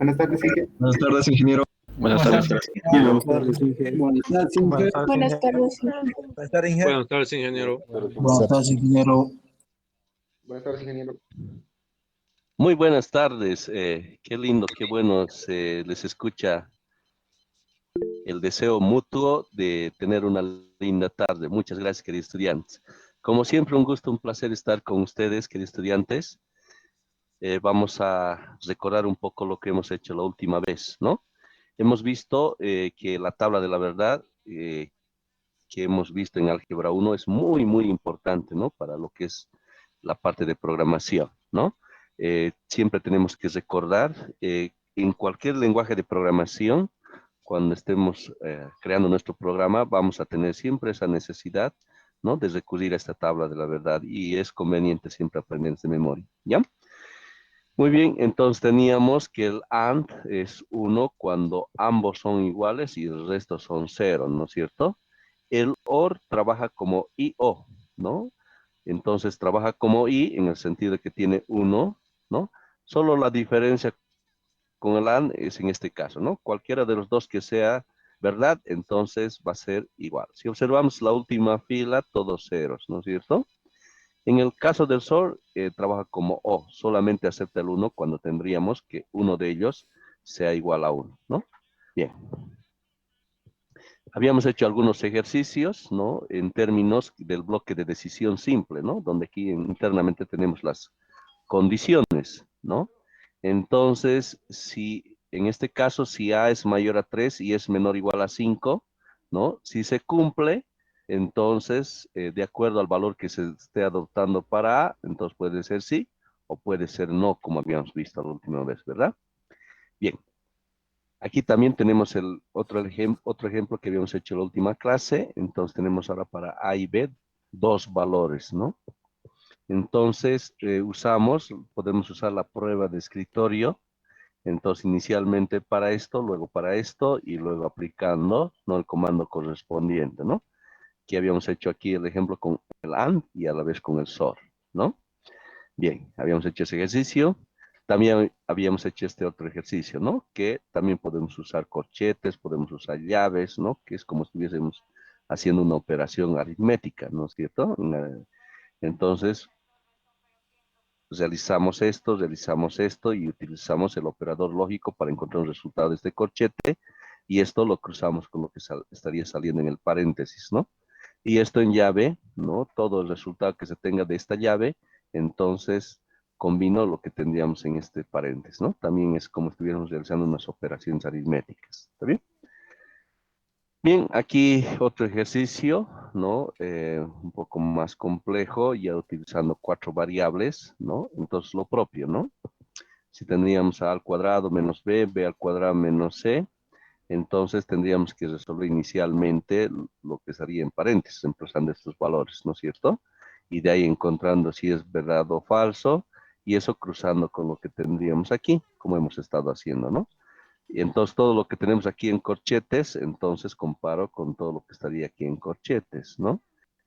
Buenas tardes, Inge. Buenas tardes, ingeniero. Buenas tardes, ingeniero. Buenas tardes, Inge. Buenas tardes, Buenas Inge. tardes. Buenas tardes, Inge. Buenas tardes, ingeniero. Buenas tardes, ingeniero. Buenas tardes, ingeniero. Muy buenas tardes. Qué lindo, qué bueno se les escucha el deseo mutuo de tener una linda tarde. Muchas gracias, queridos estudiantes. Como siempre, un gusto, un placer estar con ustedes, queridos estudiantes. Vamos a recordar un poco lo que hemos hecho la última vez, ¿no? Hemos visto que la tabla de la verdad que hemos visto en Álgebra 1 es muy, muy importante, ¿no? Para lo que es la parte de programación, ¿no? Siempre tenemos que recordar, en cualquier lenguaje de programación, cuando estemos creando nuestro programa, vamos a tener siempre esa necesidad, ¿no? De recurrir a esta tabla de la verdad y es conveniente siempre aprender de memoria, ¿ya? Muy bien, entonces teníamos que el AND es 1 cuando ambos son iguales y el resto son 0, ¿no es cierto? El OR trabaja como IO, ¿no? Entonces trabaja como I en el sentido de que tiene 1, ¿no? Solo la diferencia con el AND es en este caso, ¿no? Cualquiera de los dos que sea verdad, entonces va a ser igual. Si observamos la última fila, todos ceros, ¿no es cierto? En el caso del SOR, trabaja como O, solamente acepta el 1 cuando tendríamos que uno de ellos sea igual a 1, ¿no? Bien. Habíamos hecho algunos ejercicios, ¿no? En términos del bloque de decisión simple, ¿no? Donde aquí internamente tenemos las condiciones, ¿no? Entonces, si en este caso, si A es mayor a 3 y es menor o igual a 5, ¿no? Si se cumple, entonces, de acuerdo al valor que se esté adoptando para A, entonces puede ser sí o puede ser no, como habíamos visto la última vez, ¿verdad? Bien. Aquí también tenemos el otro ejemplo que habíamos hecho en la última clase. Entonces tenemos ahora para A y B dos valores, ¿no? Entonces podemos usar la prueba de escritorio. Entonces inicialmente para esto, luego para esto y luego aplicando, ¿no? El comando correspondiente, ¿no? Que habíamos hecho aquí el ejemplo con el AND y a la vez con el SOR, ¿no? Bien, habíamos hecho ese ejercicio. También habíamos hecho este otro ejercicio, ¿no? Que también podemos usar corchetes, podemos usar llaves, ¿no? Que es como si estuviésemos haciendo una operación aritmética, ¿no es cierto? Entonces, realizamos esto y utilizamos el operador lógico para encontrar un resultado de este corchete y esto lo cruzamos con lo que estaría saliendo en el paréntesis, ¿no? Y esto en llave, ¿no? Todo el resultado que se tenga de esta llave, entonces combino lo que tendríamos en este paréntesis, ¿no? También es como si estuviéramos realizando unas operaciones aritméticas, ¿está bien? Bien, aquí otro ejercicio, ¿no? Un poco más complejo, ya utilizando 4 variables, ¿no? Entonces lo propio, ¿no? Si tendríamos a al cuadrado menos b, b al cuadrado menos c, entonces tendríamos que resolver inicialmente lo que estaría en paréntesis, emplazando estos valores, ¿no es cierto? Y de ahí encontrando si es verdad o falso, y eso cruzando con lo que tendríamos aquí, como hemos estado haciendo, ¿no? Y entonces todo lo que tenemos aquí en corchetes, entonces comparo con todo lo que estaría aquí en corchetes, ¿no?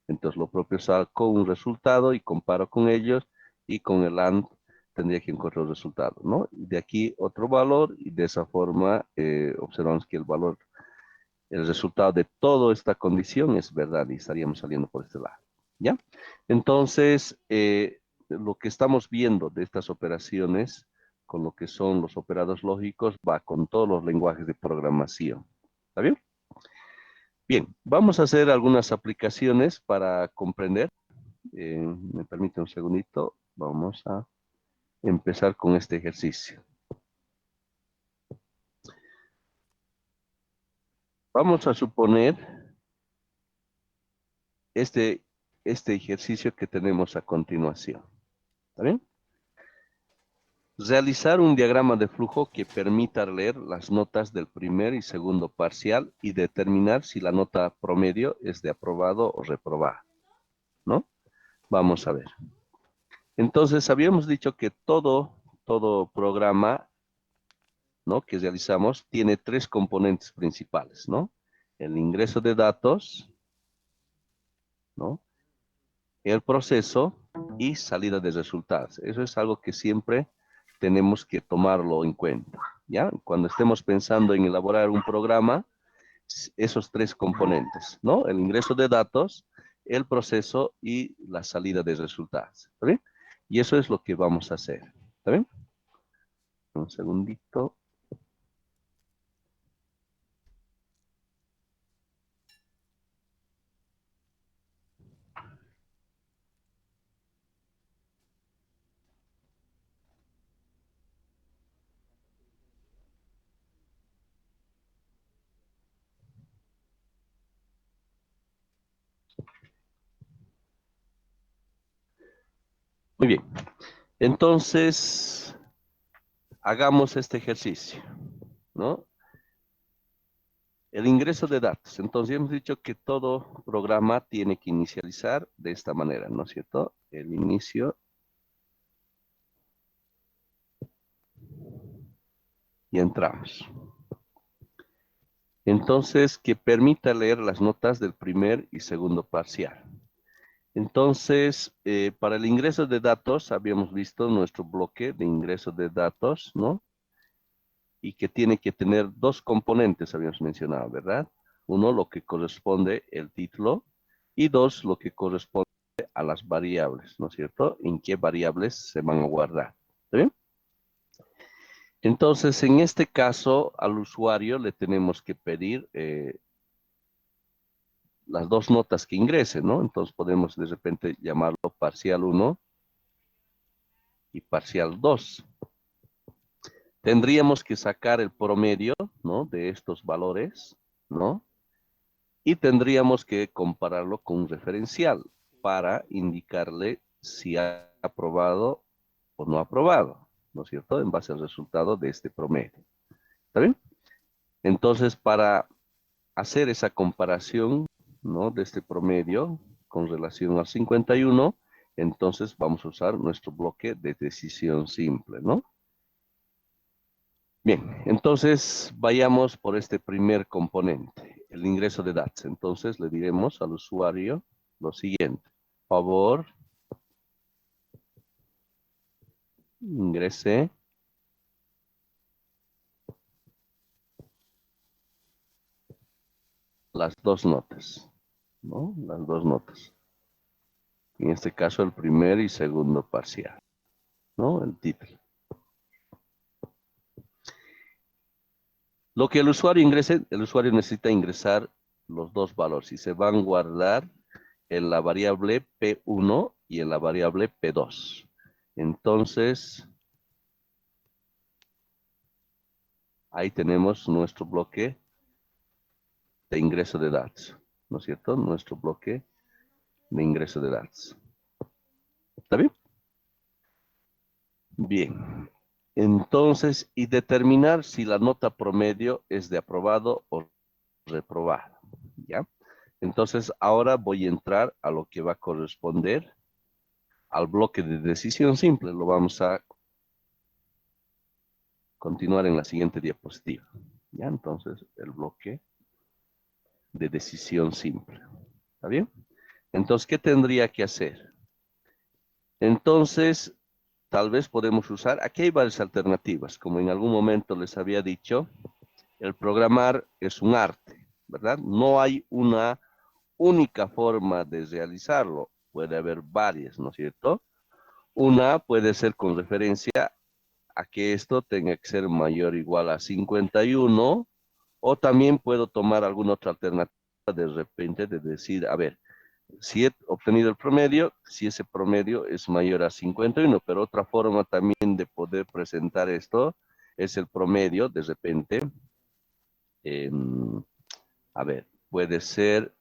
Entonces lo propio saco un resultado y comparo con ellos y con el AND tendría que encontrar el resultado, ¿no? Y de aquí otro valor y de esa forma observamos que el resultado de toda esta condición es verdad y estaríamos saliendo por este lado, ¿ya? Entonces, lo que estamos viendo de estas operaciones con lo que son los operados lógicos va con todos los lenguajes de programación, ¿está bien? Bien, vamos a hacer algunas aplicaciones para comprender. Me permite un segundito. Vamos a empezar con este ejercicio. Vamos a suponer este ejercicio que tenemos a continuación. ¿Está bien? Realizar un diagrama de flujo que permita leer las notas del primer y segundo parcial y determinar si la nota promedio es de aprobado o reprobado, ¿no? Vamos a ver. Entonces, habíamos dicho que todo programa, ¿no? Que realizamos tiene 3 componentes principales, ¿no? El ingreso de datos, ¿no? El proceso y salida de resultados. Eso es algo que siempre tenemos que tomarlo en cuenta, ¿ya? Cuando estemos pensando en elaborar un programa, esos tres componentes, ¿no? El ingreso de datos, el proceso y la salida de resultados, ¿está bien? Y eso es lo que vamos a hacer, ¿está bien? Un segundito. Muy bien. Entonces, hagamos este ejercicio, ¿no? El ingreso de datos. Entonces, hemos dicho que todo programa tiene que inicializar de esta manera, ¿no es cierto? El inicio y entramos. Entonces, que permita leer las notas del primer y segundo parcial. Entonces, para el ingreso de datos, habíamos visto nuestro bloque de ingreso de datos, ¿no? Y que tiene que tener dos componentes, habíamos mencionado, ¿verdad? Uno, lo que corresponde el título, y dos, lo que corresponde a las variables, ¿no es cierto? En qué variables se van a guardar. ¿Está bien? Entonces, en este caso, al usuario le tenemos que pedir las dos notas que ingresen, ¿no? Entonces podemos de repente llamarlo parcial 1 y parcial 2. Tendríamos que sacar el promedio, ¿no? De estos valores, ¿no? Y tendríamos que compararlo con un referencial para indicarle si ha aprobado o no ha aprobado, ¿no es cierto? En base al resultado de este promedio. ¿Está bien? Entonces, para hacer esa comparación, ¿no? De este promedio con relación al 51, entonces vamos a usar nuestro bloque de decisión simple, ¿no? Bien, entonces vayamos por este primer componente, el ingreso de datos. Entonces le diremos al usuario lo siguiente. Por favor, ingrese las dos notas, ¿no? Las dos notas. En este caso el primer y segundo parcial, ¿no? El título. Lo que el usuario ingrese, el usuario necesita ingresar los dos valores y se van a guardar en la variable P1 y en la variable P2. Entonces, ahí tenemos nuestro bloque de ingreso de datos, ¿no es cierto? Nuestro bloque de ingreso de datos. ¿Está bien? Bien. Entonces, y determinar si la nota promedio es de aprobado o reprobado, ¿ya? Entonces, ahora voy a entrar a lo que va a corresponder al bloque de decisión simple. Lo vamos a continuar en la siguiente diapositiva, ¿ya? Entonces, el bloque de decisión simple. ¿Está bien? Entonces, ¿qué tendría que hacer? Entonces, tal vez podemos usar, aquí hay varias alternativas, como en algún momento les había dicho, el programar es un arte, ¿verdad? No hay una única forma de realizarlo, puede haber varias, ¿no es cierto? Una puede ser con referencia a que esto tenga que ser mayor o igual a 51, o también puedo tomar alguna otra alternativa de repente de decir, a ver, si he obtenido el promedio, si ese promedio es mayor a 51, pero otra forma también de poder presentar esto es el promedio, de repente, eh, a ver, puede ser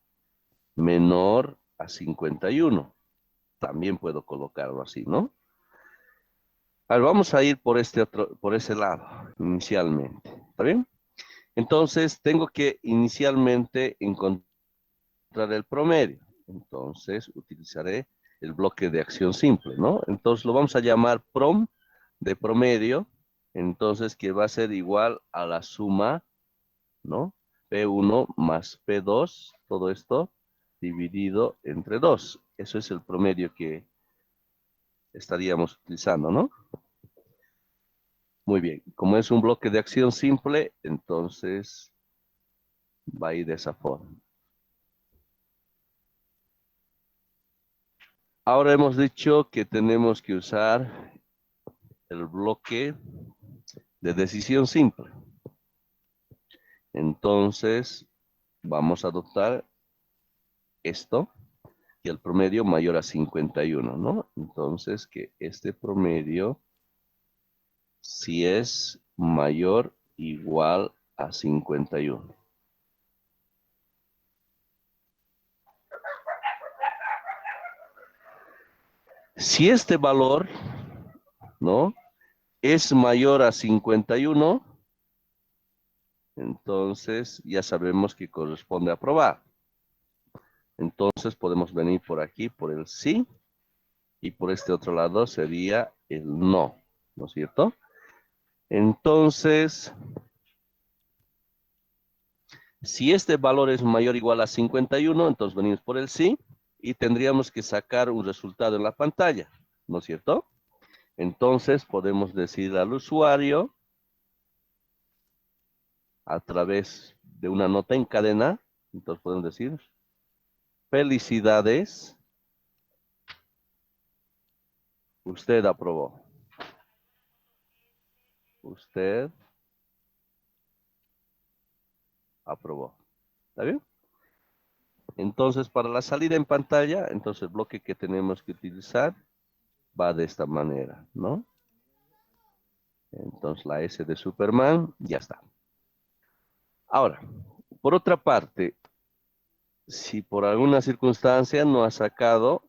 menor a 51. También puedo colocarlo así, ¿no? A ver, vamos a ir por por ese lado, inicialmente. ¿Está bien? Entonces, tengo que inicialmente encontrar el promedio. Entonces, utilizaré el bloque de acción simple, ¿no? Entonces, lo vamos a llamar prom de promedio. Entonces, que va a ser igual a la suma, ¿no? P1 más P2, todo esto dividido entre 2. Eso es el promedio que estaríamos utilizando, ¿no? Muy bien. Como es un bloque de acción simple, entonces va a ir de esa forma. Ahora hemos dicho que tenemos que usar el bloque de decisión simple. Entonces, vamos a adoptar esto y el promedio mayor a 51, ¿no? Entonces, que este promedio, si es mayor o igual a 51. Si este valor, ¿no?, es mayor a 51, entonces ya sabemos que corresponde a aprobar. Entonces podemos venir por aquí, por el sí, y por este otro lado sería el no, ¿no es cierto? Entonces, si este valor es mayor o igual a 51, entonces venimos por el sí, y tendríamos que sacar un resultado en la pantalla, ¿no es cierto? Entonces podemos decir al usuario, a través de una nota en cadena, entonces podemos decir, felicidades, usted aprobó. Usted aprobó. ¿Está bien? Entonces, para la salida en pantalla, entonces el bloque que tenemos que utilizar va de esta manera, ¿no? Entonces la S de Superman, ya está. Ahora, por otra parte, si por alguna circunstancia no ha sacado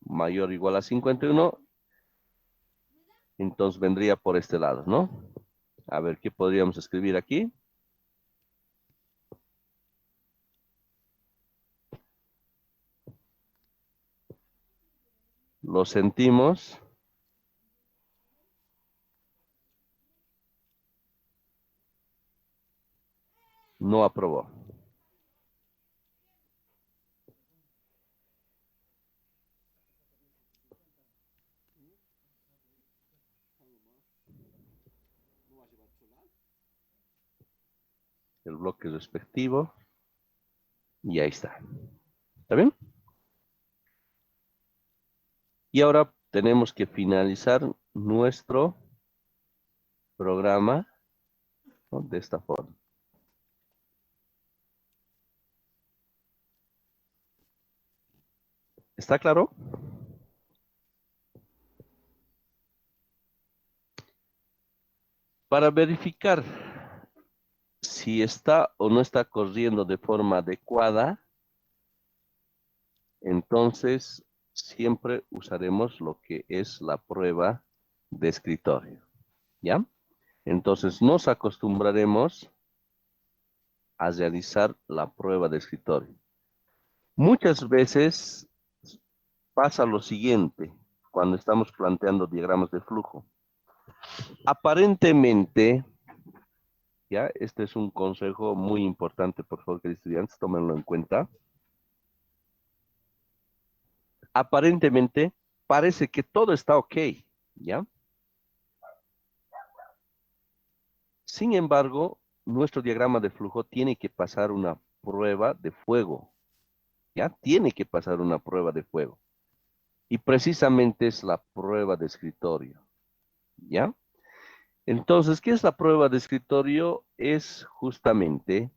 mayor o igual a 51, entonces vendría por este lado, ¿no? A ver, ¿qué podríamos escribir aquí? Lo sentimos. No aprobó. El bloque respectivo. Y ahí está. ¿Está bien? Y ahora tenemos que finalizar nuestro programa, ¿no?, de esta forma. ¿Está claro? Para verificar si está o no está corriendo de forma adecuada, entonces siempre usaremos lo que es la prueba de escritorio. ¿Ya? Entonces nos acostumbraremos a realizar la prueba de escritorio. Muchas veces pasa lo siguiente cuando estamos planteando diagramas de flujo. Aparentemente, ya, este es un consejo muy importante, por favor, queridos estudiantes, tómenlo en cuenta. Aparentemente, parece que todo está ok, ¿ya? Sin embargo, nuestro diagrama de flujo tiene que pasar una prueba de fuego, ¿ya? Tiene que pasar una prueba de fuego. Y precisamente es la prueba de escritorio, ¿ya? Entonces, ¿qué es la prueba de escritorio? Es justamente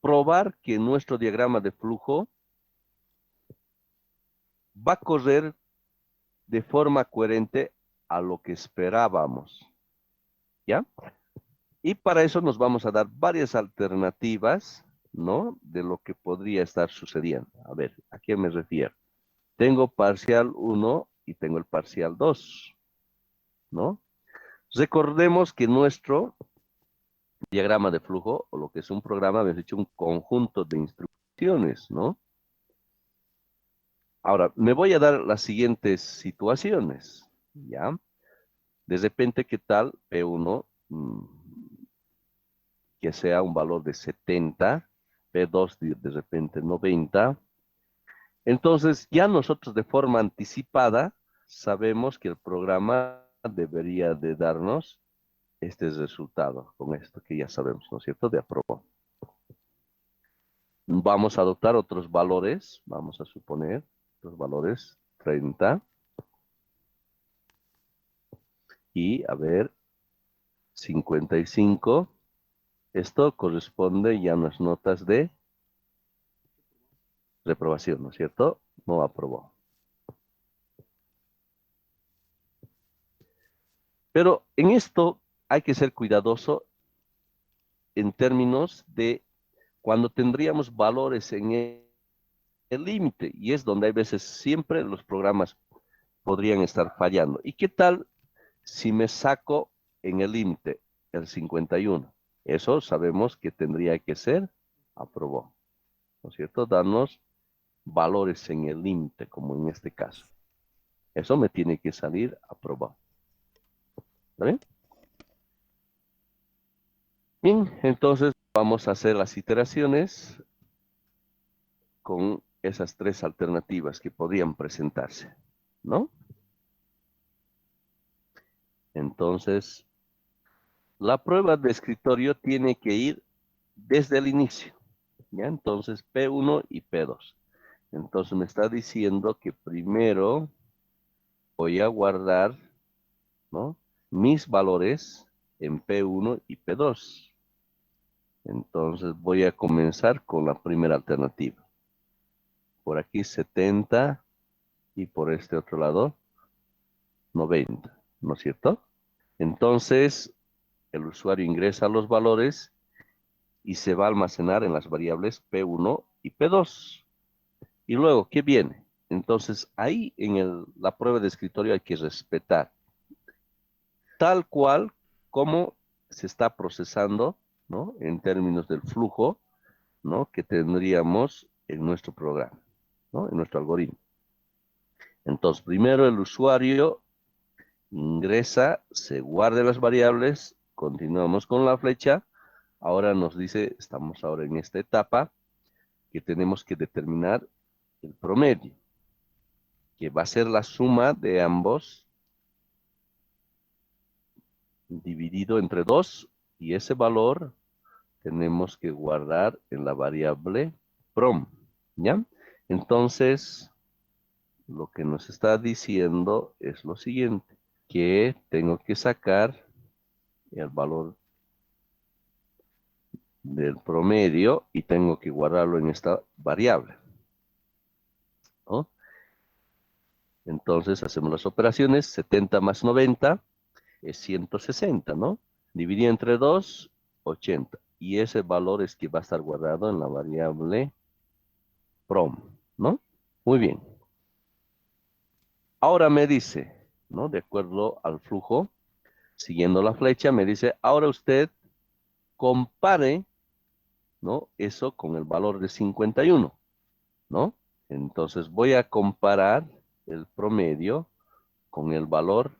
probar que nuestro diagrama de flujo va a correr de forma coherente a lo que esperábamos, ¿ya? Y para eso nos vamos a dar varias alternativas, ¿no?, de lo que podría estar sucediendo. A ver, ¿a qué me refiero? Tengo parcial 1 y tengo el parcial 2, ¿no? Recordemos que nuestro diagrama de flujo, o lo que es un programa, hemos hecho un conjunto de instrucciones, ¿no? Ahora, me voy a dar las siguientes situaciones, ¿ya? De repente, ¿qué tal? P1, que sea un valor de 70, P2 de repente 90. Entonces, ya nosotros de forma anticipada sabemos que el programa debería de darnos este resultado con esto que ya sabemos, ¿no es cierto? De aprobó. Vamos a adoptar otros valores, vamos a suponer los valores 30 y a ver 55. Esto corresponde ya a unas notas de reprobación, ¿no es cierto? No aprobó. Pero en esto hay que ser cuidadoso en términos de cuando tendríamos valores en el límite, y es donde hay veces siempre los programas podrían estar fallando. ¿Y qué tal si me saco en el límite el 51? Eso sabemos que tendría que ser aprobó, ¿no es cierto? Darnos valores en el límite, como en este caso. Eso me tiene que salir aprobado. ¿Está bien? Bien, entonces vamos a hacer las iteraciones con esas tres alternativas que podían presentarse, ¿no? Entonces, la prueba de escritorio tiene que ir desde el inicio, ¿ya? Entonces, P1 y P2. Entonces, me está diciendo que primero voy a guardar, ¿no?, mis valores en P1 y P2. Entonces, voy a comenzar con la primera alternativa. Por aquí 70 y por este otro lado 90, ¿no es cierto? Entonces, el usuario ingresa los valores y se va a almacenar en las variables P1 y P2. Y luego, ¿qué viene? Entonces, ahí en la prueba de escritorio hay que respetar tal cual como se está procesando, ¿no?, en términos del flujo, ¿no?, que tendríamos en nuestro programa, ¿no?, en nuestro algoritmo. Entonces, primero el usuario ingresa, se guarda las variables, continuamos con la flecha. Ahora nos dice, estamos ahora en esta etapa, que tenemos que determinar el promedio, que va a ser la suma de ambos dividido entre 2, y ese valor tenemos que guardar en la variable prom, ¿ya? Entonces, lo que nos está diciendo es lo siguiente, que tengo que sacar el valor del promedio y tengo que guardarlo en esta variable, ¿no? Entonces hacemos las operaciones. 70 más 90 es 160, ¿no? Dividido entre 2, 80. Y ese valor es que va a estar guardado en la variable prom, ¿no? Muy bien. Ahora me dice, ¿no?, de acuerdo al flujo, siguiendo la flecha, me dice, ahora usted compare, ¿no?, eso con el valor de 51, ¿no? Entonces voy a comparar el promedio con el valor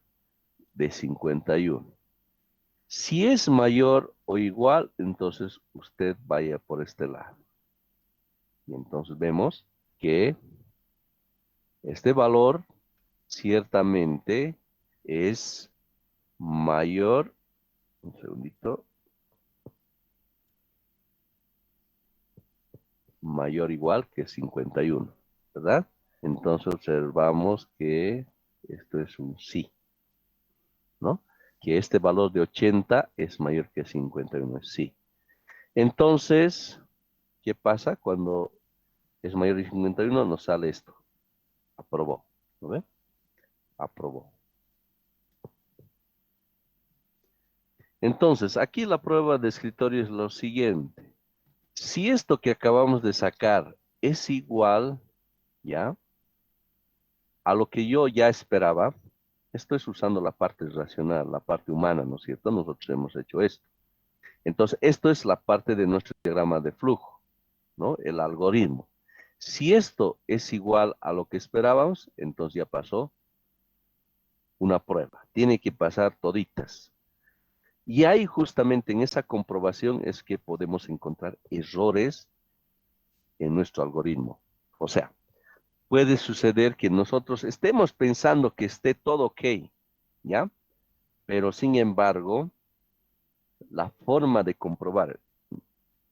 de 51. Si es mayor o igual, entonces usted vaya por este lado. Y entonces vemos que este valor ciertamente es mayor, un segundito, mayor o igual que 51, ¿verdad? Entonces observamos que esto es un sí, ¿no? Que este valor de 80 es mayor que 51, es sí. Entonces, ¿qué pasa cuando es mayor de 51? Nos sale esto. Aprobó, ¿no ve? Aprobó. Entonces, aquí la prueba de escritorio es lo siguiente. Si esto que acabamos de sacar es igual, ¿ya?, a lo que yo ya esperaba, esto es usando la parte racional, la parte humana, ¿no es cierto? Nosotros hemos hecho esto. Entonces, esto es la parte de nuestro diagrama de flujo, ¿no?, el algoritmo. Si esto es igual a lo que esperábamos, entonces ya pasó una prueba. Tiene que pasar toditas. Y ahí justamente en esa comprobación es que podemos encontrar errores en nuestro algoritmo. O sea, puede suceder que nosotros estemos pensando que esté todo ok, ¿ya? Pero sin embargo, la forma de comprobar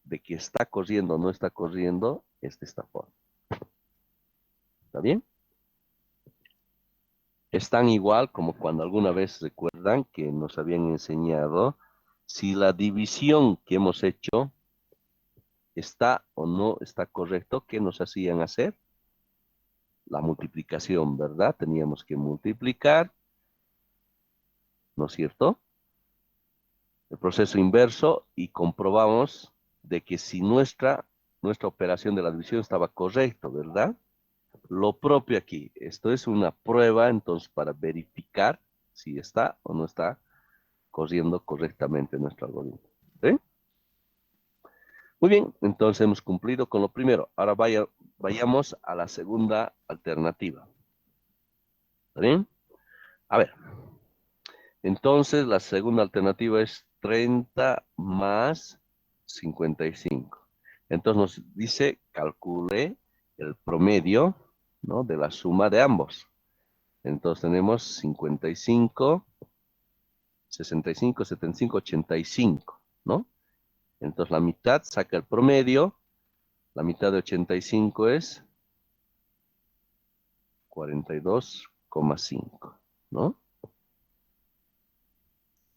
de que está corriendo o no está corriendo es de esta forma. ¿Está bien? Es tan igual como cuando alguna vez recuerdan que nos habían enseñado si la división que hemos hecho está o no está correcto. ¿Qué nos hacían hacer? La multiplicación, ¿verdad? Teníamos que multiplicar, ¿no es cierto? El proceso inverso y comprobamos de que si nuestra operación de la división estaba correcto, ¿verdad? Lo propio aquí, esto es una prueba entonces para verificar si está o no está corriendo correctamente nuestro algoritmo. ¿Sí? Muy bien, entonces hemos cumplido con lo primero. Ahora vayamos a la segunda alternativa. ¿Está bien? A ver. Entonces la segunda alternativa es 30 más 55. Entonces nos dice, calcule el promedio, ¿no?, de la suma de ambos. Entonces tenemos 55, 65, 75, 85, ¿no? Entonces la mitad saca el promedio. La mitad de 85 es 42,5, ¿no?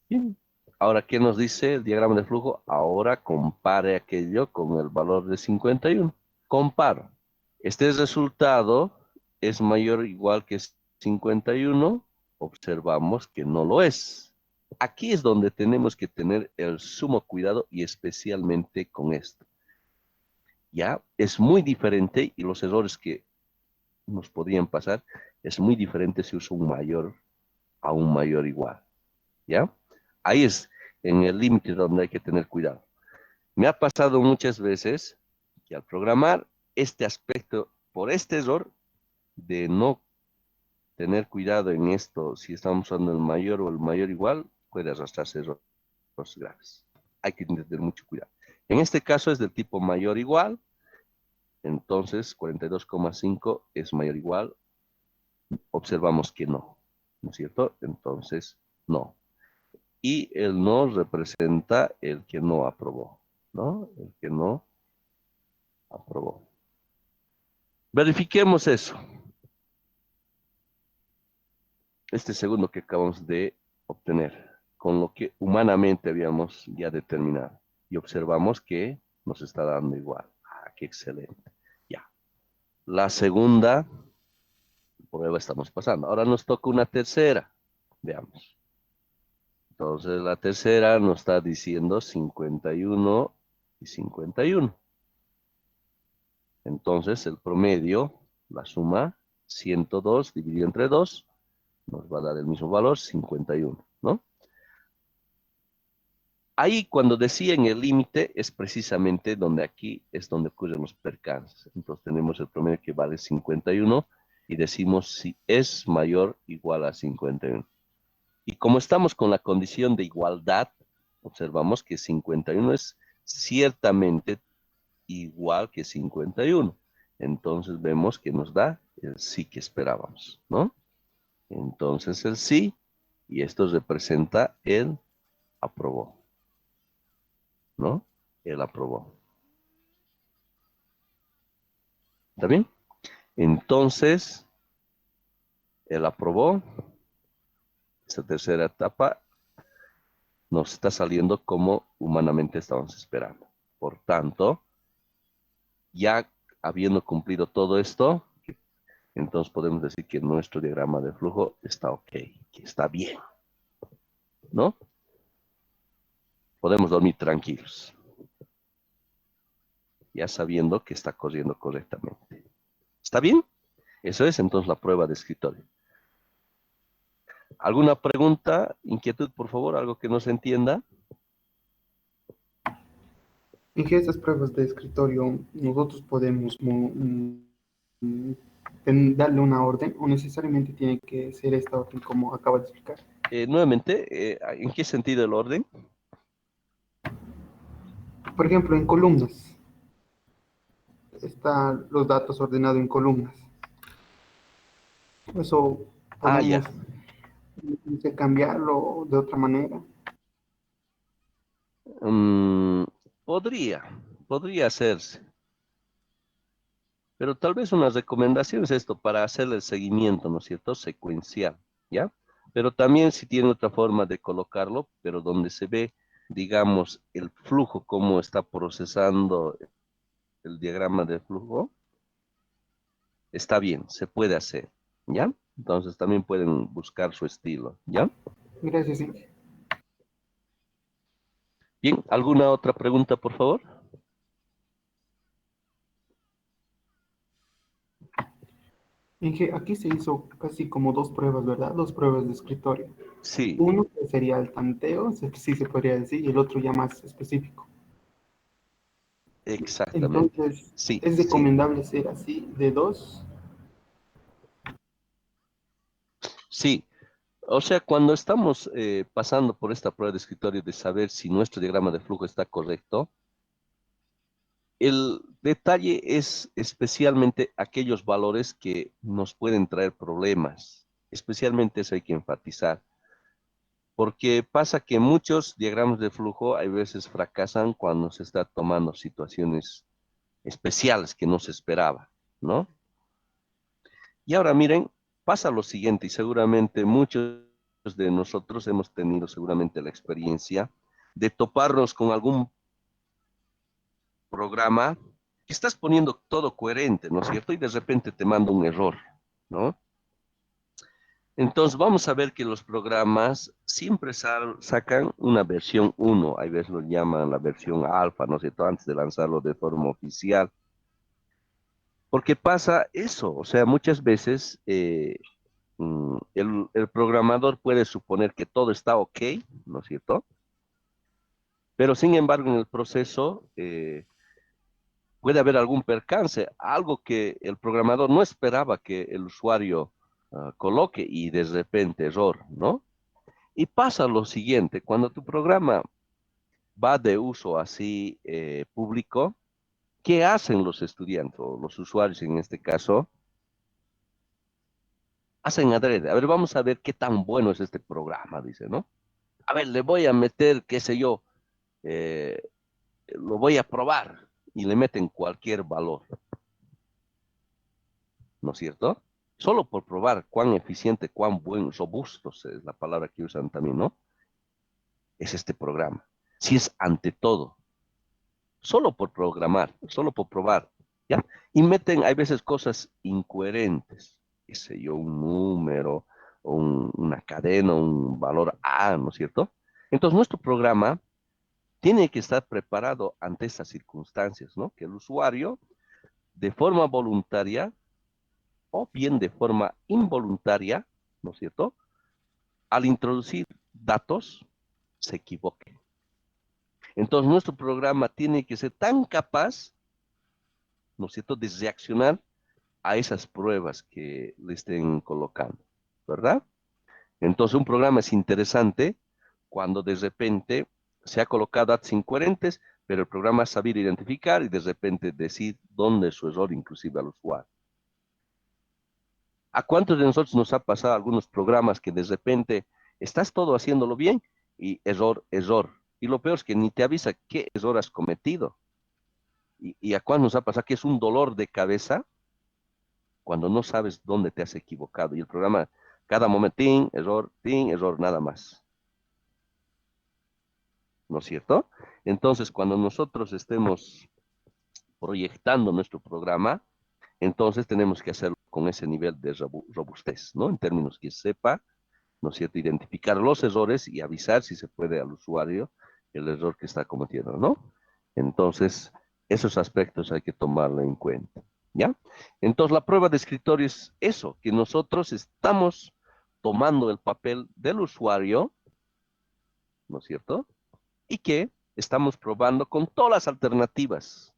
Bien. Ahora, ¿qué nos dice el diagrama de flujo? Ahora compare aquello con el valor de 51. Comparo. Este resultado es mayor o igual que 51. Observamos que no lo es. Aquí es donde tenemos que tener el sumo cuidado y especialmente con esto. Ya es muy diferente y los errores que nos podrían pasar es muy diferente si uso un mayor a un mayor igual. ¿Ya? Ahí es en el límite donde hay que tener cuidado. Me ha pasado muchas veces que al programar este aspecto, por este error de no tener cuidado en esto, si estamos usando el mayor o el mayor igual, puede arrastrarse errores graves. Hay que tener mucho cuidado. En este caso es del tipo mayor igual, entonces 42,5 es mayor igual. Observamos que no, ¿no es cierto? Entonces, no. Y el no representa el que no aprobó, ¿no? El que no aprobó. Verifiquemos eso. Este segundo que acabamos de obtener, con lo que humanamente habíamos ya determinado. Y observamos que nos está dando igual. Ah, qué excelente. Ya. La segunda prueba estamos pasando. Ahora nos toca una tercera. Veamos. Entonces la tercera nos está diciendo 51 y 51. Entonces el promedio, la suma, 102 dividido entre 2, nos va a dar el mismo valor, 51, ¿no? Ahí cuando decía en el límite es precisamente donde aquí es donde ocurren los percances. Entonces tenemos el promedio que vale 51 y decimos si es mayor o igual a 51. Y como estamos con la condición de igualdad, observamos que 51 es ciertamente igual que 51. Entonces vemos que nos da el sí que esperábamos, ¿no? Entonces el sí, y esto representa el aprobó, ¿no? El aprobó. ¿Está bien? Entonces, el aprobó, esta tercera etapa, nos está saliendo como humanamente estábamos esperando. Por tanto, ya habiendo cumplido todo esto, entonces podemos decir que nuestro diagrama de flujo está ok, que está bien, ¿no? Podemos dormir tranquilos, ya sabiendo que está corriendo correctamente. ¿Está bien? Eso es entonces la prueba de escritorio. ¿Alguna pregunta, inquietud, por favor? ¿Algo que no se entienda? En que estas pruebas de escritorio nosotros podemos darle una orden o necesariamente tiene que ser esta orden como acaba de explicar. Nuevamente, ¿en qué sentido el orden? Por ejemplo, en columnas. Están los datos ordenados en columnas. Eso Ah, podemos ya. no sé, cambiarlo de otra manera. Mm, podría hacerse, pero tal vez una recomendación es esto para hacerle el seguimiento, ¿no es cierto? Secuencial, ¿ya? Pero también si tiene otra forma de colocarlo, pero donde se ve, digamos, el flujo, cómo está procesando el diagrama de flujo, está bien, se puede hacer, ¿ya? Entonces también pueden buscar su estilo, ¿ya? Gracias, Inge. Bien, ¿alguna otra pregunta, por favor? Inge, aquí se hizo casi como dos pruebas, ¿verdad? Dos pruebas de escritorio. Sí, Uno que sería el tanteo, sí se podría decir, y el otro ya más específico. exactamente. Entonces, Sí, es sí, recomendable ser así, de dos. sí. O sea, cuando estamos pasando por esta prueba de escritorio de saber si nuestro diagrama de flujo está correcto, el detalle es especialmente aquellos valores que nos pueden traer problemas. Especialmente eso hay que enfatizar. Porque pasa que muchos diagramas de flujo a veces fracasan cuando se está tomando situaciones especiales que no se esperaba, ¿no? Y ahora miren, pasa lo siguiente, y seguramente muchos de nosotros hemos tenido seguramente la experiencia de toparnos con algún programa que estás poniendo todo coherente, ¿no es cierto? Y de repente te manda un error, ¿no? Entonces vamos a ver que los programas siempre sacan una versión 1, a veces lo llaman la versión alfa, ¿no es cierto? Antes de lanzarlo de forma oficial. Porque pasa eso, o sea, muchas veces el programador puede suponer que todo está ok, ¿no es cierto? Pero sin embargo, en el proceso puede haber algún percance, algo que el programador no esperaba que el usuario coloque y de repente error, ¿no? Y pasa lo siguiente, cuando tu programa va de uso así público, ¿qué hacen los estudiantes o los usuarios en este caso? Hacen adrede. A ver, vamos a ver qué tan bueno es este programa, dice, ¿no? A ver, le voy a meter, qué sé yo, eh, lo voy a probar y le meten cualquier valor, ¿no es cierto? Solo por probar cuán eficiente, cuán buen, robustos es la palabra que usan también, ¿no? Es este programa. Si es ante todo, solo por programar, solo por probar, ¿ya? Y meten, hay veces, cosas incoherentes, qué sé yo, un número, una cadena, un valor A, ¿no es cierto? Entonces, nuestro programa tiene que estar preparado ante estas circunstancias, ¿no? Que el usuario, de forma voluntaria o bien de forma involuntaria, ¿no es cierto? Al introducir datos, se equivoque. Entonces, nuestro programa tiene que ser tan capaz, ¿no es cierto?, de reaccionar a esas pruebas que le estén colocando, ¿verdad? Entonces, un programa es interesante cuando de repente se ha colocado datos incoherentes, pero el programa ha sabido identificar y de repente decir dónde es su error, inclusive al usuario. ¿A cuántos de nosotros nos ha pasado algunos programas que de repente estás todo haciéndolo bien y error, error? Y lo peor es que ni te avisa qué error has cometido. ¿Y a cuántos nos ha pasado que es un dolor de cabeza cuando no sabes dónde te has equivocado? Y el programa, cada momentín, error, nada más. ¿No es cierto? Entonces, cuando nosotros estemos proyectando nuestro programa, entonces tenemos que hacerlo con ese nivel de robustez, ¿no? En términos que sepa, ¿no es cierto?, identificar los errores y avisar si se puede al usuario el error que está cometiendo, ¿no? Entonces, esos aspectos hay que tomarlo en cuenta, ¿ya? Entonces, la prueba de escritorio es eso, que nosotros estamos tomando el papel del usuario, ¿no es cierto? Y que estamos probando con todas las alternativas,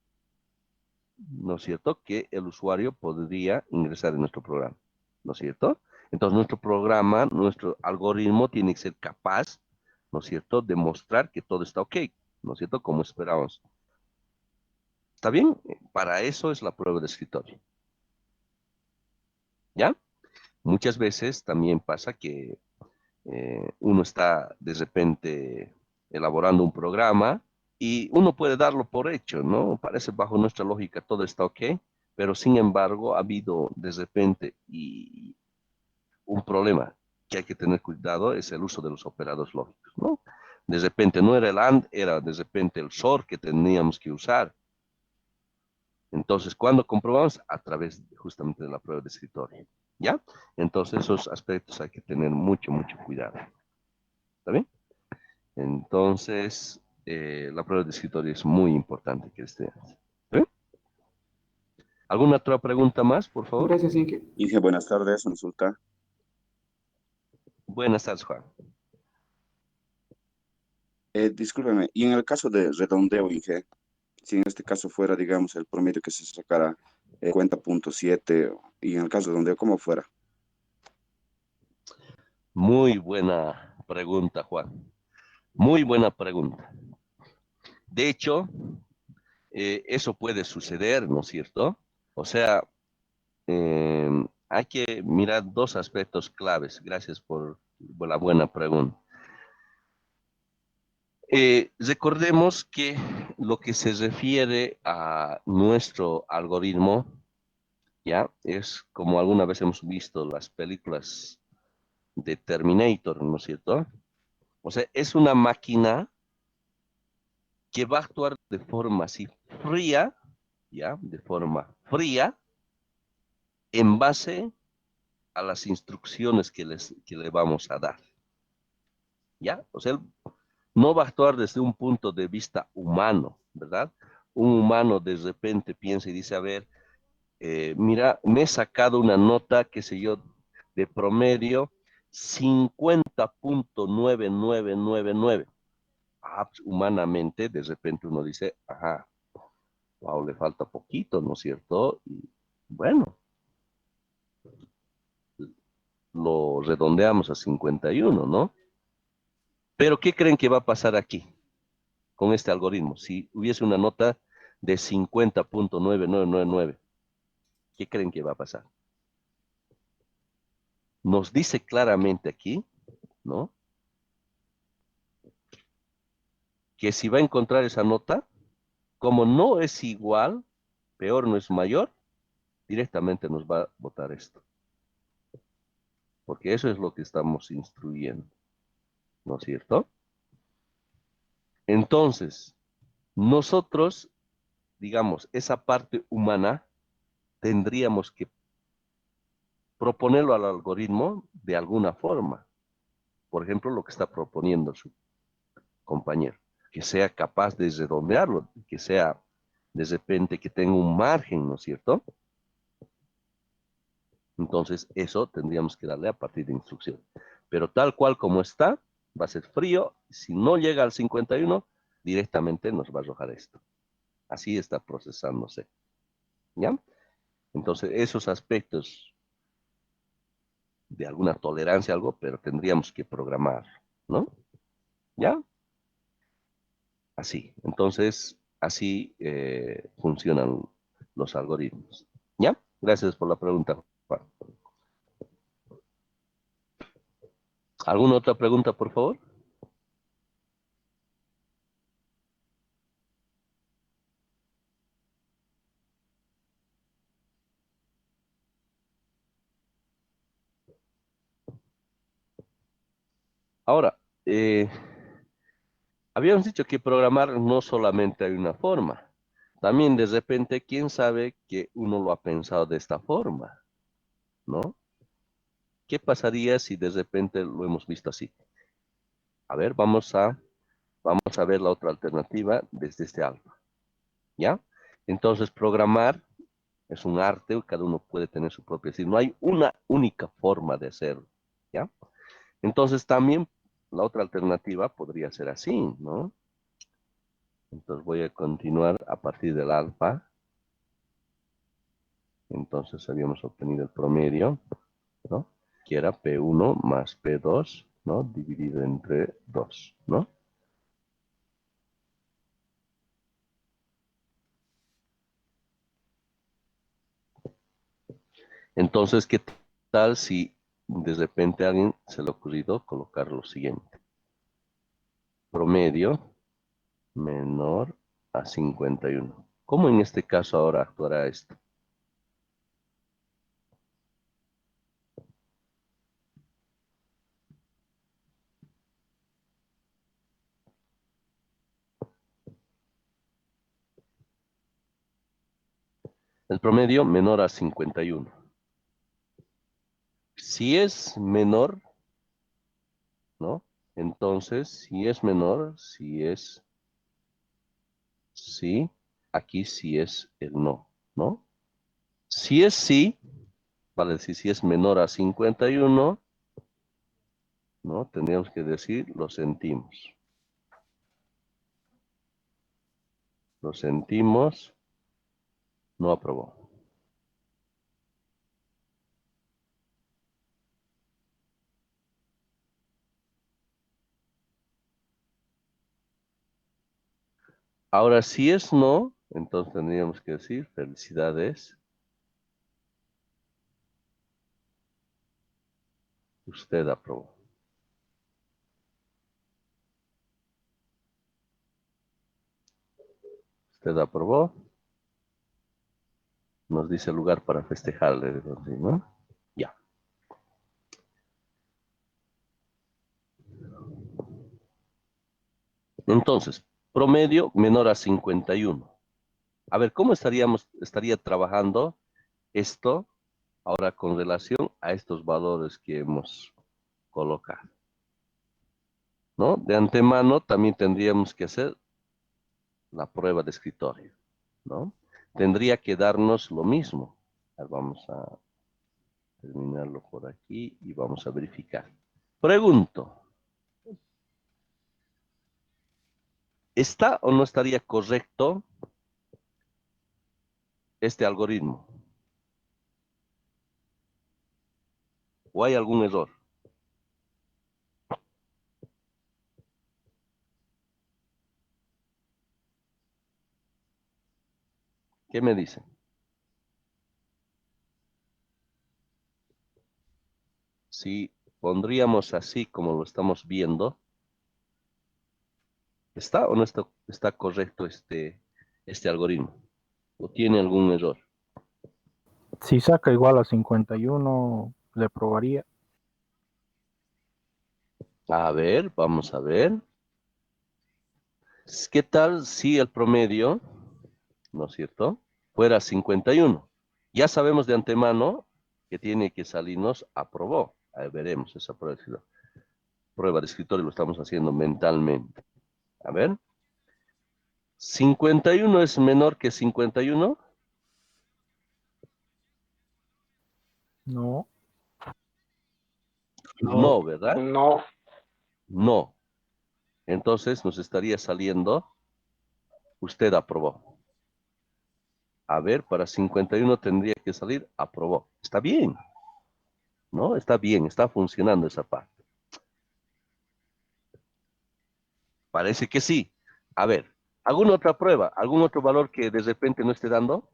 ¿no es cierto?, que el usuario podría ingresar en nuestro programa, ¿no es cierto? Entonces, nuestro programa, nuestro algoritmo tiene que ser capaz, ¿no es cierto?, de mostrar que todo está ok, ¿no es cierto?, como esperábamos. ¿Está bien? Para eso es la prueba de escritorio, ¿ya? Muchas veces también pasa que uno está de repente elaborando un programa y uno puede darlo por hecho, ¿no? Parece bajo nuestra lógica todo está ok, pero sin embargo ha habido de repente y un problema que hay que tener cuidado es el uso de los operados lógicos, ¿no? De repente no era el AND, era de repente el SOR que teníamos que usar. Entonces, ¿cuándo comprobamos? A través justamente de la prueba de escritorio, ¿ya? Entonces, esos aspectos hay que tener mucho, mucho cuidado, ¿está bien? Entonces, la prueba de escritorio es muy importante que esté. ¿Sí? ¿Alguna otra pregunta más, por favor? Gracias, Inge. Inge, buenas tardes, consulta. Buenas tardes, Juan. Discúlpeme, y en el caso de redondeo, Inge, si en este caso fuera, digamos, el promedio que se sacara 50.7, y en el caso de redondeo, ¿cómo fuera? Muy buena pregunta, Juan. Muy buena pregunta. De hecho, eso puede suceder, ¿no es cierto? O sea, eh, hay que mirar dos aspectos claves. Gracias por la buena pregunta. Recordemos que lo que se refiere a nuestro algoritmo, ya, es como alguna vez hemos visto las películas de Terminator, ¿no es cierto? O sea, es una máquina que va a actuar de forma así fría, ya, de forma fría, en base a las instrucciones que le vamos a dar, ya. O sea, no va a actuar desde un punto de vista humano, ¿verdad? Un humano de repente piensa y dice, a ver, mira, me he sacado una nota, qué sé yo, de promedio 50.9999. Ah, pues, humanamente, de repente uno dice, ajá, wow, le falta poquito, ¿no es cierto? Y bueno, lo redondeamos a 51, ¿no? Pero ¿qué creen que va a pasar aquí con este algoritmo? Si hubiese una nota de 50.9999, ¿qué creen que va a pasar? Nos dice claramente aquí, ¿no? Que si va a encontrar esa nota, como no es igual, peor no es mayor, directamente nos va a botar esto. Porque eso es lo que estamos instruyendo, ¿no es cierto? Entonces, nosotros, digamos, esa parte humana, tendríamos que proponerlo al algoritmo de alguna forma. Por ejemplo, lo que está proponiendo su compañero, que sea capaz de redondearlo, que sea de repente que tenga un margen, ¿no es cierto? Entonces, eso tendríamos que darle a partir de instrucción. Pero tal cual como está, va a ser frío. Si no llega al 51, directamente nos va a arrojar esto. Así está procesándose. ¿Ya? Entonces, esos aspectos de alguna tolerancia, algo, pero tendríamos que programar, ¿no? ¿Ya? Así. Entonces, así funcionan los algoritmos. ¿Ya? Gracias por la pregunta, Juan. ¿Alguna otra pregunta, por favor? Ahora, habíamos dicho que programar no solamente hay una forma. También de repente, quién sabe que uno lo ha pensado de esta forma, ¿no? ¿Qué pasaría si de repente lo hemos visto así? A ver, vamos a ver la otra alternativa desde este alfa, ¿ya? Entonces, programar es un arte, cada uno puede tener su propio estilo. No hay una única forma de hacerlo, ¿ya? Entonces, también la otra alternativa podría ser así, ¿no? Entonces, voy a continuar a partir del alfa. Entonces, habíamos obtenido el promedio, ¿no? Que era P1 más P2, ¿no? Dividido entre 2, ¿no? Entonces, ¿qué tal si de repente a alguien se le ha ocurrido colocar lo siguiente. Promedio menor a 51. ¿Cómo en este caso ahora actuará esto? El promedio menor a 51. Si es menor, ¿no? Entonces, si es menor, sí, aquí sí es el no, ¿no? Si es sí, vale decir, si es menor a 51, ¿no? Tendríamos que decir, lo sentimos. Lo sentimos, no aprobó. Ahora, si es no, entonces tendríamos que decir, felicidades. Usted aprobó. Usted aprobó. Nos dice el lugar para festejarle, ¿no? Ya. Entonces, promedio menor a 51. A ver, ¿cómo estaría trabajando esto ahora con relación a estos valores que hemos colocado? ¿No? De antemano también tendríamos que hacer la prueba de escritorio, ¿no? Tendría que darnos lo mismo. A ver, vamos a terminarlo por aquí y vamos a verificar. Pregunto, ¿está o no estaría correcto este algoritmo? ¿O hay algún error? ¿Qué me dicen? Si pondríamos así como lo estamos viendo, ¿está o no está correcto este algoritmo? ¿O tiene algún error? Si saca igual a 51, le probaría. A ver, vamos a ver. ¿Qué tal si el promedio, no es cierto, fuera 51? Ya sabemos de antemano que tiene que salirnos aprobó. Ahí veremos esa prueba de escritorio, lo estamos haciendo mentalmente. A ver. ¿51 es menor que 51? No. No, ¿verdad? No. No. Entonces nos estaría saliendo, usted aprobó. A ver, para 51 tendría que salir, aprobó. Está bien, ¿no? Está bien, está funcionando esa parte. Parece que sí. A ver, ¿alguna otra prueba? ¿Algún otro valor que de repente no esté dando?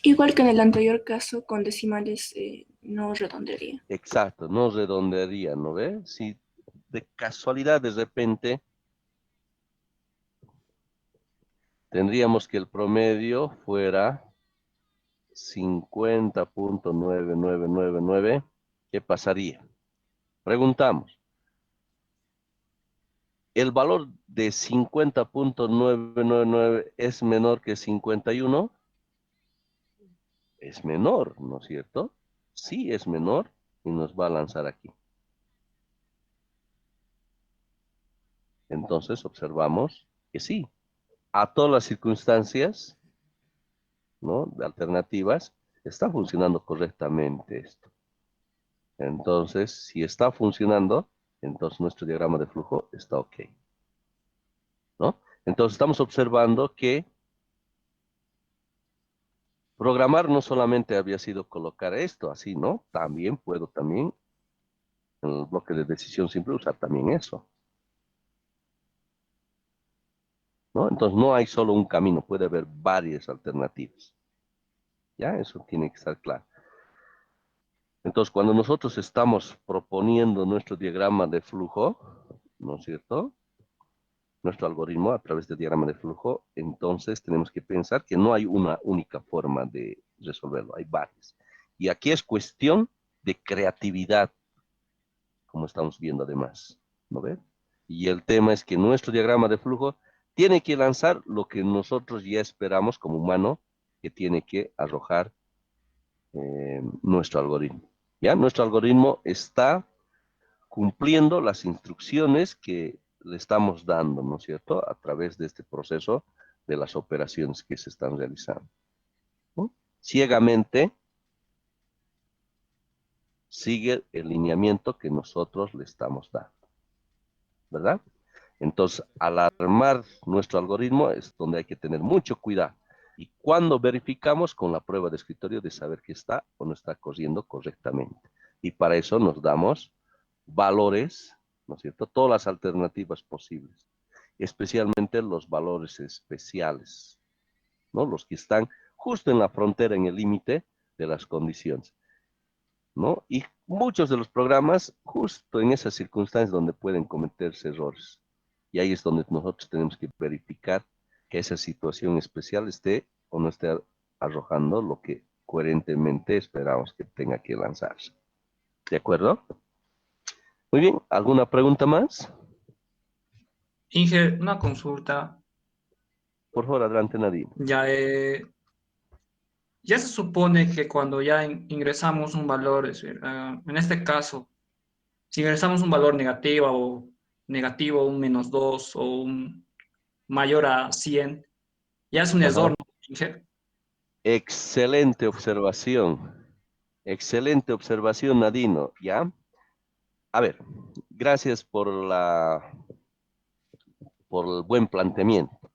Igual que en el anterior caso, con decimales no redondearía. Exacto, no redondearía, ¿no ve? Si de casualidad de repente tendríamos que el promedio fuera 50.9999, ¿qué pasaría? Preguntamos, ¿el valor de 50.999 es menor que 51? Es menor, ¿no es cierto? Sí, es menor y nos va a lanzar aquí. Entonces observamos que sí, a todas las circunstancias, ¿no? De alternativas, está funcionando correctamente esto. Entonces, si está funcionando, entonces nuestro diagrama de flujo está ok, ¿no? Entonces estamos observando que programar no solamente había sido colocar esto así, ¿no? También puedo en el bloque de decisión simple usar también eso, ¿no? Entonces no hay solo un camino, puede haber varias alternativas. ¿Ya? Eso tiene que estar claro. Entonces, cuando nosotros estamos proponiendo nuestro diagrama de flujo, ¿no es cierto? Nuestro algoritmo a través del diagrama de flujo, entonces tenemos que pensar que no hay una única forma de resolverlo, hay varias. Y aquí es cuestión de creatividad, como estamos viendo además, ¿no ven? Y el tema es que nuestro diagrama de flujo tiene que lanzar lo que nosotros ya esperamos como humano que tiene que arrojar nuestro algoritmo. ¿Ya? Nuestro algoritmo está cumpliendo las instrucciones que le estamos dando, ¿no es cierto?, a través de este proceso de las operaciones que se están realizando, ¿no? Ciegamente sigue el lineamiento que nosotros le estamos dando, ¿verdad? Entonces, al armar nuestro algoritmo es donde hay que tener mucho cuidado. Y cuando verificamos con la prueba de escritorio de saber que está o no está corriendo correctamente. Y para eso nos damos valores, ¿no es cierto? Todas las alternativas posibles, especialmente los valores especiales, ¿no? Los que están justo en la frontera, en el límite de las condiciones, ¿no? Y muchos de los programas, justo en esas circunstancias donde pueden cometerse errores. Y ahí es donde nosotros tenemos que verificar que esa situación especial esté o no esté arrojando lo que coherentemente esperamos que tenga que lanzarse. ¿De acuerdo? Muy bien, ¿alguna pregunta más? Inge, una consulta. Por favor, adelante, Nadine. Ya se supone que cuando ya ingresamos un valor, es decir, en este caso, si ingresamos un valor negativo, un -2 o un mayor a 100, ya es un error, ¿no, Inge? Excelente observación. Excelente observación, Nadino. ¿Ya? A ver, gracias por el buen planteamiento.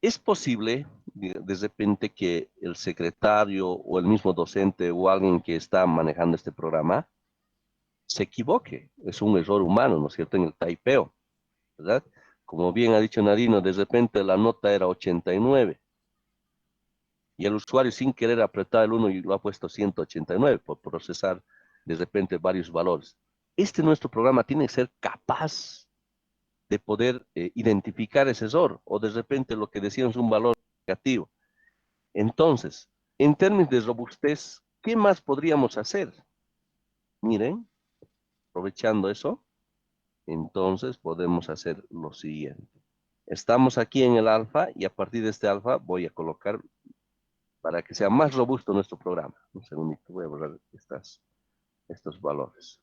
Es posible, de repente, que el secretario o el mismo docente o alguien que está manejando este programa se equivoque. Es un error humano, ¿no es cierto?, en el taipeo, ¿verdad? Como bien ha dicho Nadino, de repente la nota era 89 y el usuario sin querer apretar el 1 y lo ha puesto 189 por procesar de repente varios valores. Nuestro programa tiene que ser capaz de poder identificar ese error, o de repente lo que decíamos un valor negativo. Entonces, en términos de robustez, ¿qué más podríamos hacer? Miren, aprovechando eso, entonces podemos hacer lo siguiente. Estamos aquí en el alfa y a partir de este alfa voy a colocar para que sea más robusto nuestro programa. Un segundito, voy a borrar estos valores.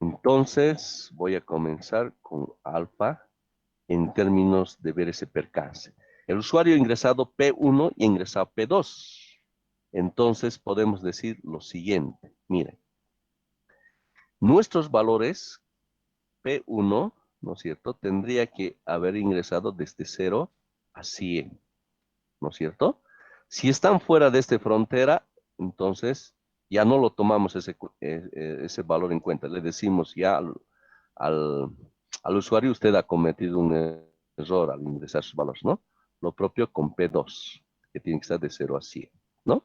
Entonces, voy a comenzar con alfa en términos de ver ese percance. El usuario ha ingresado P1 y ha ingresado P2. Entonces, podemos decir lo siguiente. Miren, nuestros valores P1, ¿no es cierto?, tendría que haber ingresado desde 0 a 100, ¿no es cierto? Si están fuera de esta frontera, entonces ya no lo tomamos ese valor en cuenta. Le decimos ya al usuario, usted ha cometido un error al ingresar sus valores, ¿no? Lo propio con P2, que tiene que estar de 0 a 100, ¿no?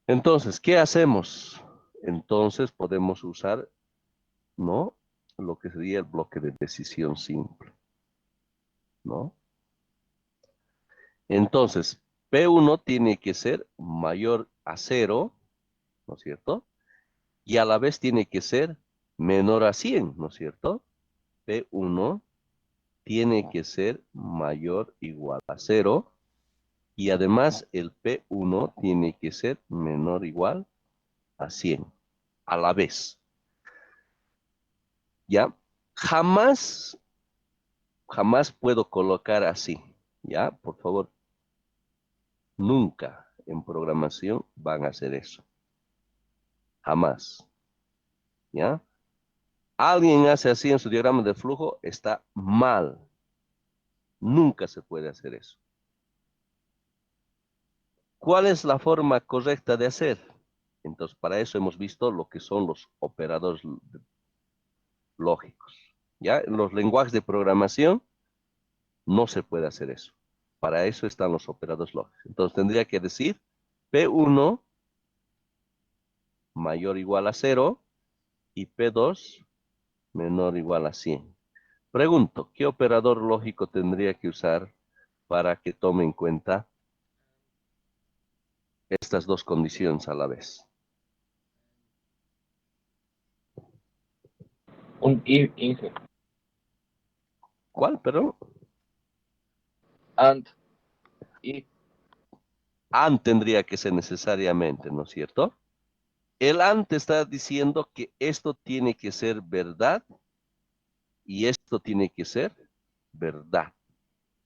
Entonces, ¿qué hacemos? Entonces podemos usar, ¿no?, lo que sería el bloque de decisión simple, ¿no? Entonces, P1 tiene que ser mayor a 0, ¿no es cierto? Y a la vez tiene que ser menor a 100, ¿no es cierto? P1 tiene que ser mayor o igual a 0. Y además el P1 tiene que ser menor o igual a 100. A la vez. ¿Ya? Jamás puedo colocar así. ¿Ya? Por favor. Nunca en programación van a hacer eso. Jamás. ¿Ya? Alguien hace así en su diagrama de flujo, está mal. Nunca se puede hacer eso. ¿Cuál es la forma correcta de hacer? Entonces, para eso hemos visto lo que son los operadores lógicos. ¿Ya? En los lenguajes de programación no se puede hacer eso. Para eso están los operadores lógicos. Entonces, tendría que decir P1 mayor o igual a 0 y P2 menor o igual a 100. Pregunto, ¿qué operador lógico tendría que usar para que tome en cuenta estas dos condiciones a la vez? Un if, Inge. ¿Cuál, perdón? And. If. AND tendría que ser necesariamente, ¿no es cierto? El AND te está diciendo que esto tiene que ser verdad y esto tiene que ser verdad,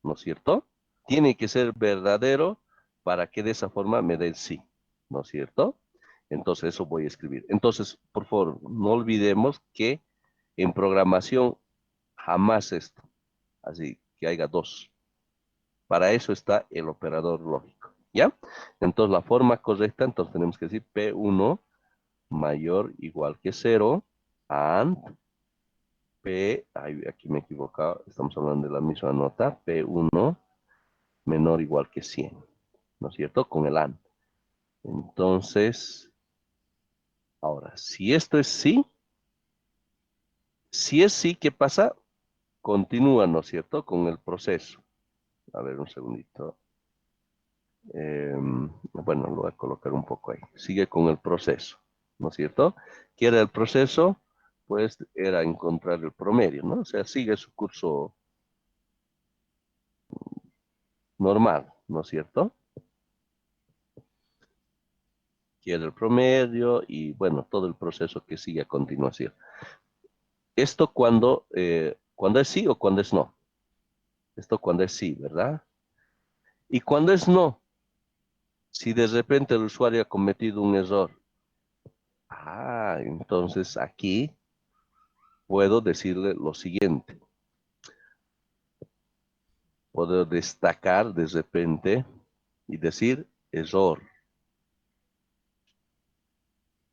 ¿no es cierto? Tiene que ser verdadero para que de esa forma me dé el sí, ¿no es cierto? Entonces eso voy a escribir. Entonces, por favor, no olvidemos que en programación jamás esto, así que haya dos. Para eso está el operador lógico, ¿ya? Entonces la forma correcta, entonces tenemos que decir P1 mayor igual que 0, AND P, aquí me he equivocado, estamos hablando de la misma nota, P1 menor o igual que 100, ¿no es cierto? Con el AND. Entonces, ahora, si esto es sí, si es sí, ¿qué pasa? Continúa, ¿no es cierto? Con el proceso. A ver, un segundito. Bueno, lo voy a colocar un poco ahí. Sigue con el proceso, ¿no es cierto? ¿Qué era el proceso? Pues era encontrar el promedio, ¿no? O sea, sigue su curso normal, ¿no es cierto? Quiere el promedio y, bueno, todo el proceso que sigue a continuación. Esto cuando es sí o cuando es no. Esto cuando es sí, ¿verdad? Y cuando es no, si de repente el usuario ha cometido un error, entonces aquí puedo decirle lo siguiente. Puedo destacar de repente y decir error.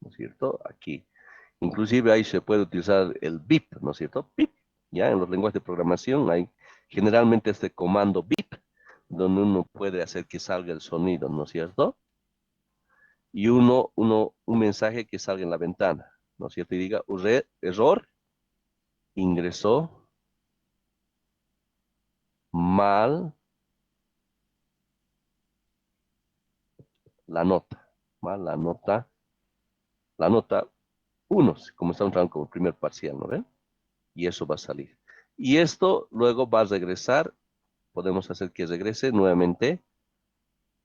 ¿No es cierto? Aquí. Inclusive ahí se puede utilizar el beep, ¿no es cierto? Beep. Ya en los lenguajes de programación hay generalmente este comando beep, donde uno puede hacer que salga el sonido, ¿no es cierto? Y un mensaje que salga en la ventana, ¿no es cierto? Y diga, error, ingresó mal la nota, mal la nota 1, como estamos hablando como primer parcial, ¿no ven? Y eso va a salir. Y esto luego va a regresar, podemos hacer que regrese nuevamente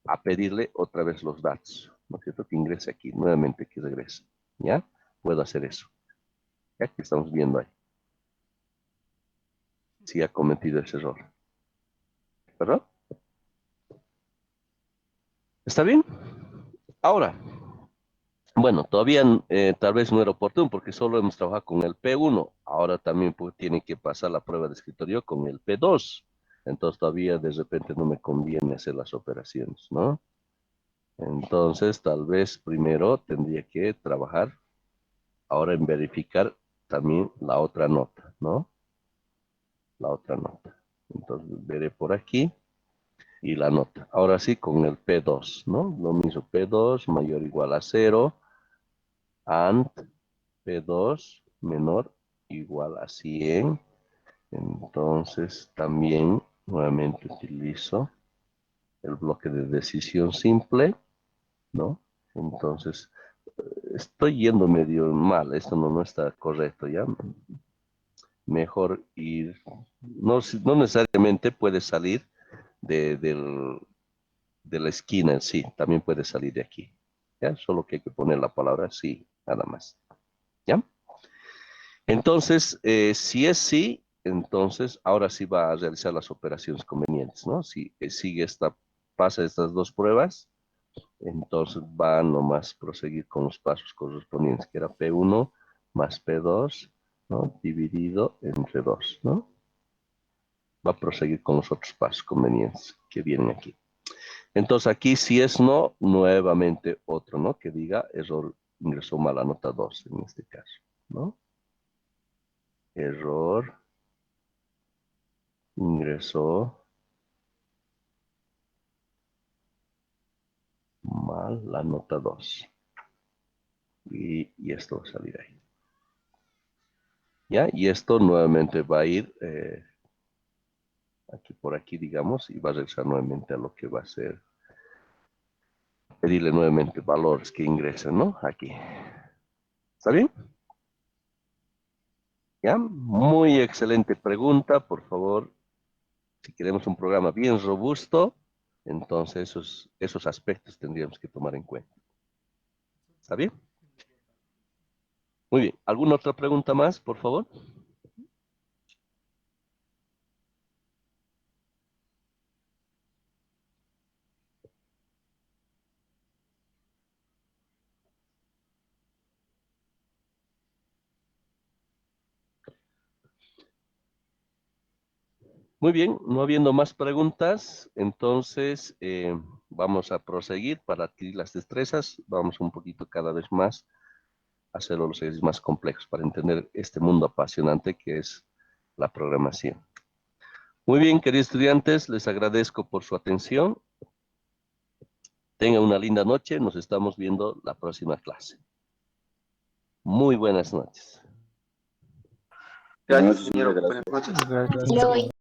a pedirle otra vez los datos, ¿no es cierto? Que ingrese aquí, nuevamente que regrese, ¿ya? Puedo hacer eso, ¿ya? Que estamos viendo ahí. Si ha cometido ese error. ¿Verdad? ¿Está bien? Ahora, bueno, todavía tal vez no era oportuno porque solo hemos trabajado con el P1. Ahora también tiene que pasar la prueba de escritorio con el P2. Entonces todavía de repente no me conviene hacer las operaciones, ¿no? Entonces tal vez primero tendría que trabajar ahora en verificar también la otra nota, ¿no? La otra nota. Entonces veré por aquí y la nota. Ahora sí con el P2, ¿no? Lo mismo, P2 mayor o igual a 0. AND P2 menor o igual a 100. Entonces también nuevamente utilizo el bloque de decisión simple, ¿no? Entonces estoy yendo medio mal, esto no está correcto, ¿ya? Mejor ir, no necesariamente puede salir de la esquina en sí, también puede salir de aquí, ¿ya? Solo que hay que poner la palabra sí, nada más, ¿ya? Entonces, si es sí, entonces ahora sí va a realizar las operaciones convenientes, ¿no? Si sigue pasa estas dos pruebas, entonces va nomás proseguir con los pasos correspondientes, que era P1 más P2, ¿no? Dividido entre 2, ¿no? Va a proseguir con los otros pasos convenientes que vienen aquí. Entonces aquí si es no, nuevamente otro, ¿no? Que diga error, ingresó mala nota 2 en este caso, ¿no? Error, ingresó mal la nota 2. Y esto va a salir ahí. ¿Ya? Y esto nuevamente va a ir aquí por aquí, digamos, y va a regresar nuevamente a lo que va a ser. Pedirle nuevamente valores que ingresen, ¿no? Aquí. ¿Está bien? ¿Ya? Muy excelente pregunta, por favor. Si queremos un programa bien robusto, entonces esos aspectos tendríamos que tomar en cuenta. ¿Está bien? Muy bien. ¿Alguna otra pregunta más, por favor? Muy bien, no habiendo más preguntas, entonces vamos a proseguir para adquirir las destrezas. Vamos un poquito cada vez más a hacerlo los ejercicios más complejos para entender este mundo apasionante que es la programación. Muy bien, queridos estudiantes, les agradezco por su atención. Tengan una linda noche, nos estamos viendo la próxima clase. Muy buenas noches. Gracias, ingeniero. Buenas noches. Gracias. Hasta luego.